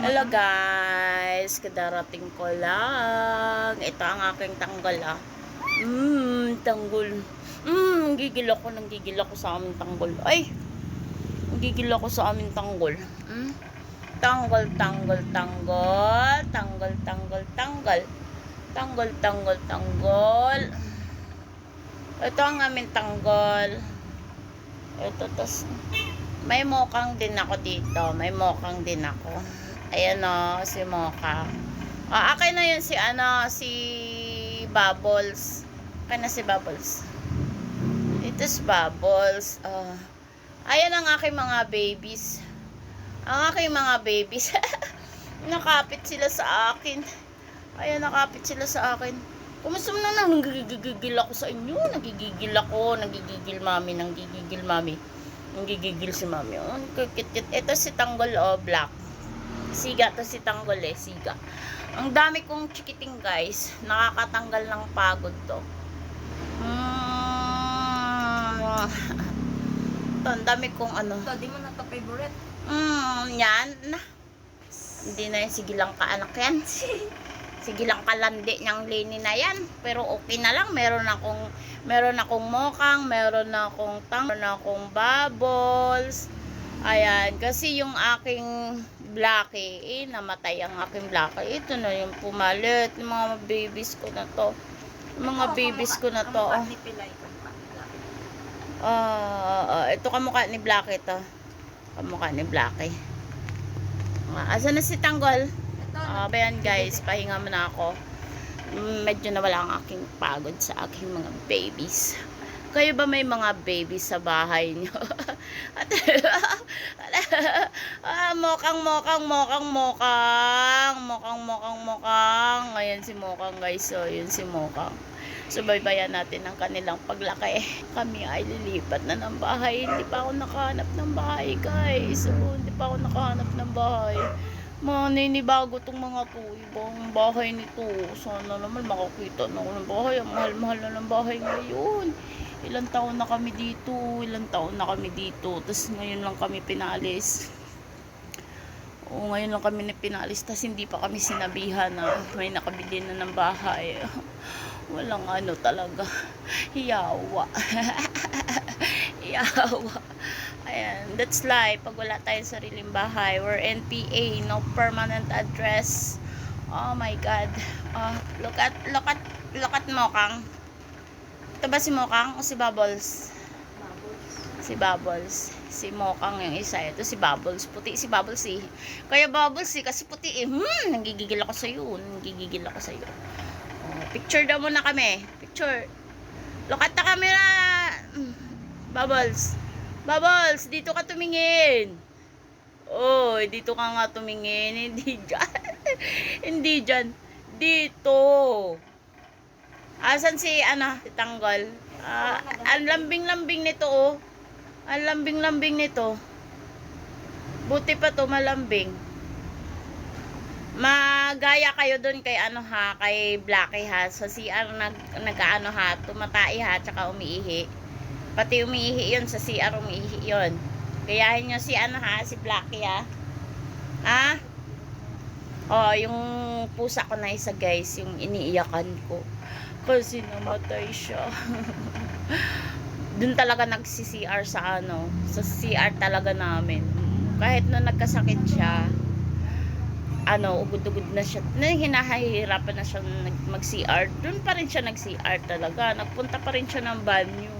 Hello guys, kadarating ko lang. Ito ang aking tanggol tanggol. Gigil ako sa aming tanggol. Ay, gigil ako sa aming tanggol. Tanggol, tanggol, tanggol. Tanggol, tanggol, tanggol. Tanggol, tanggol, tanggol. Ito ang aming tanggol. Ito, tas may mokang din ako dito. May mokang din ako. Ayan o, si Mocha. Akin na yun si Bubbles. Akin na si Bubbles. Ito si Bubbles. Ayan ang aking mga babies. Ang aking mga babies. Nakapit sila sa akin. Ayan, nakapit sila sa akin. Kumusta mo na nagigigil ako sa inyo. Nagigigil mami. Nanggigigil si mami. Ito si Tanggol black. Siga to si Tanggol siga. Ang dami kong chikiting guys. Nakakatanggal ng pagod to. Ito, ang dami kong Ito, di mo na to favorite. Yan. Hindi na yan. Sige lang kaanak yan. Sige lang kalandi niyang lini na yan. Pero okay na lang. Meron akong mokang, meron akong bubbles. Ayan. Kasi yung aking Blackie, namatay ang aking Blackie. Ito na yung pumalit. Yung mga babies ko na to. Ito kamukha ni Blackie to. Kamukha ni Blackie. Asa na si Tanggol? Ayan guys, pahinga muna ako. Medyo nawala ang aking pagod sa aking mga babies. Kayo ba may mga babies sa bahay nyo? Mokang. Ayan si Mokang guys. So, yun si Mokang. Subaybayan natin ang kanilang paglaki. Kami ay lilipat na ng bahay. Hindi pa ako nakahanap ng bahay guys. Hindi pa ako nakahanap ng bahay. Maninibago tong mga to. Ibang bahay nito. Sana naman makakita na ako ng bahay. Ang mahal-mahal na ng bahay ngayon. Ilang taon na kami dito. Tapos ngayon lang kami pinalis. Ngayon lang kami pinalis. Tapos hindi pa kami sinabihan na may nakabili na ng bahay. Walang talaga. Hiyawa. Ayan, that's life. Pag wala tayong sariling bahay, we're NPA, no permanent address. Oh my God. Look at Mokang. Ito ba si Mokang o si Bubbles? Si Bubbles. Si Mokang yung isa. Ito si Bubbles. Puti si Bubbles Kaya Bubbles kasi puti Nanggigigil ako sa'yo. Picture daw muna kami. Picture. Look at the camera. Bubbles, dito ka tumingin. Dito ka nga tumingin. Hindi dyan. Dito. Asan si Tanggol? Ang lambing-lambing nito Ang lambing-lambing nito. Buti pa to malambing. Magaya kayo doon kay kay Blackie sa CR tumatai tsaka umiihi. Pati umiihi yun sa CR, umiihi yun. Gayahin nyo si si Blackie yung pusa ko na isa guys, yung iniiyakan ko. Kasi namatay siya. Dun talaga nagsi-CR sa CR talaga namin. Kahit nung nagkasakit siya, ugod-ugod na siya. Hinahihirapan na siya mag-CR. Dun pa rin siya nag-CR talaga. Nagpunta pa rin siya ng banyo.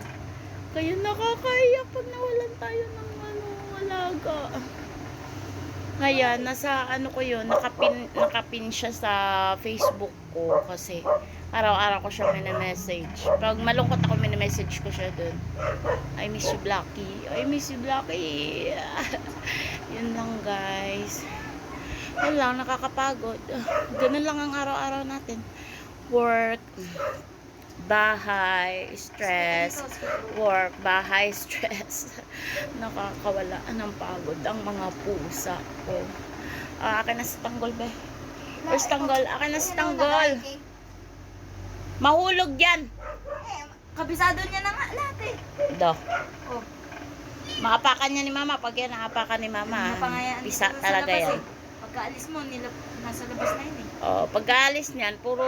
Kaya nakakaiyak pag nawalan tayo ng alaga. Kaya nasa ko yun, nakapin siya sa Facebook ko kasi araw-araw ko siya message. Pag malungkot ako message ko siya dun. I miss you Blackie. Yun lang guys. Yun lang, nakakapagod. Ganun lang ang araw-araw natin. Work, bahay, stress, work, bahay, stress. Nakakawala ng pagod ang mga pusa ko. Akin na si Tanggol be. Where's Tanggol? Akin na si Tanggol. Mahulog yan. Kabisado niya na nga lahat Maapakan niya ni mama. Pag yan naapakan ni mama, pisa talaga yan. Pagkaalis mo, nasa labas na yun eh. Oh, pag-aalis niyan, puro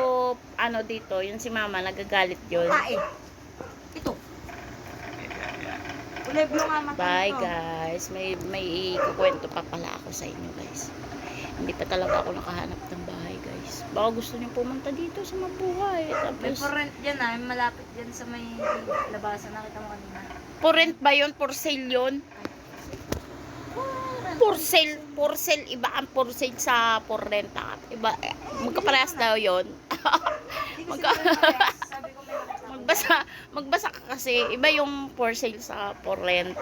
ano dito, yung si mama nagagalit yun. Kain. Ito. Kulay blue nga mata Bye nito. guys. May ikukwento pa pala ako sa inyo guys. Hindi pa talaga ako nakahanap ng bahay guys. Baka gusto niyo pumunta dito sa Mabuhay. May Tapos, for rent dyan ah. Malapit dyan sa may labasan. Nakita mo kanina. for rent ba yun? For sale yun? For sale. Iba ang for sale sa for rent. Iba, magkaparehas daw yun. Hindi ko Magka- siguro parehas. Sabi ko may nakita ko. Magbasa ka kasi. Iba yung for sale sa for rent.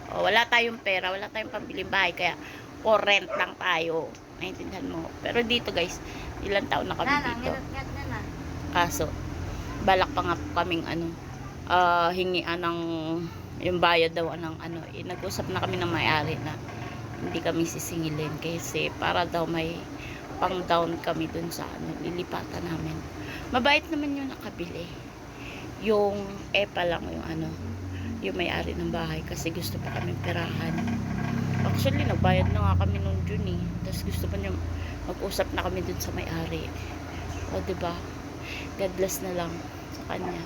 O, wala tayong pera. Wala tayong pambiling bahay. Kaya for rent lang tayo. Naintindihan mo. Pero dito guys, ilang taon na kami Nana, dito. nginat-ngat na na. Kaso, balak pa nga po kaming hingian ng yung bayad daw ng nag-usap na kami ng may-ari na hindi kami sisingilin kasi para daw may pang down kami dun sa lilipatan namin. Mabait naman yung nakabili. Yung pa lang yung may-ari ng bahay kasi gusto pa kaming perahan. Actually, nagbayad na nga kami nung June eh. Tapos gusto pa niya mag-usap na kami dun sa may-ari. O, diba? God bless na lang sa kanya.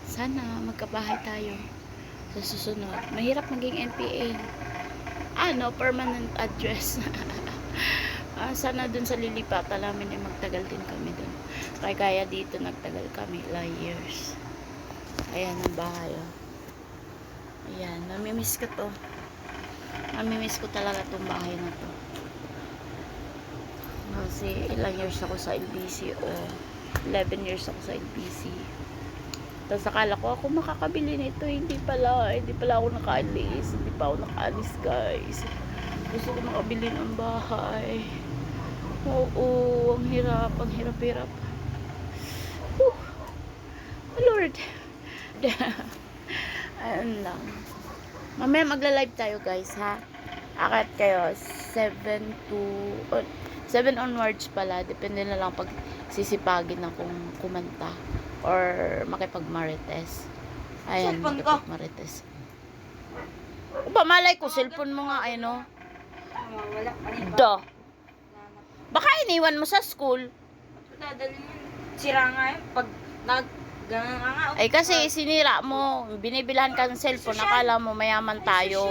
Sana magkabahay tayo sa susunod. Mahirap maging NPA. Permanent address. Sana dun sa lilipatan namin ay magtagal din kami dun. Kaya dito nagtagal kami ilang years. Ayan ang bahay. Oh. Ayan, namimiss ko to. Namimiss ko talaga tong bahay na to. Kasi ilang years ako sa LBC. 11 years ako sa LBC. Tapos akala ko ako makakabili nito. Hindi pala ako nakaalis. Hindi pa ako nakaalis guys. Gusto ko makabili ng bahay. Oo, ang hirap. Oh, Lord. Ayun lang. Mamaya magla-live tayo guys ha. Akit kayo 7 onwards pala. Depende na lang pag sisipagin akong kumanta or makipag-marites. Ayan, Cellphone ko. makipag-marites. Malay ko, cellphone mo nga, Wala pa rin ba? Duh. Baka iniwan mo sa school. Dadalhin yun. Sira nga yun. Pag gano'n nga nga. Ay kasi sinira mo, binibilhan ka ng cellphone, akala mo mayaman tayo.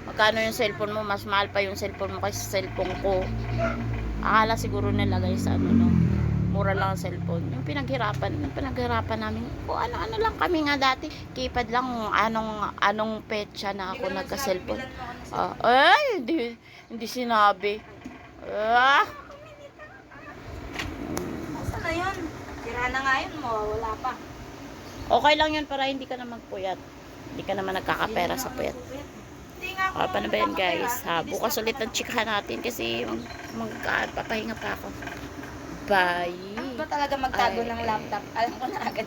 Magkano yung cellphone mo? Mas mahal pa yung cellphone mo kaysa cellphone ko. Akala siguro nila guys, mura lang ang cellphone. Yung pinaghirapan namin. O ano lang kami nga dati. Keypad lang, anong petsa na ako nagka-cellphone. Ay, hindi sinabi. Asa na yun? Sira na nga yun. Wala pa. Okay lang yun para hindi ka na magpuyat. Hindi ka naman nagkakapera sa puyat. Hindi nga ako. Paano ba yan guys? Bukas ulit ang chikahan natin kasi papahinga pa ako. Bye! Ano ba talaga magtago Ay. ng laptop? Alam ko na agad.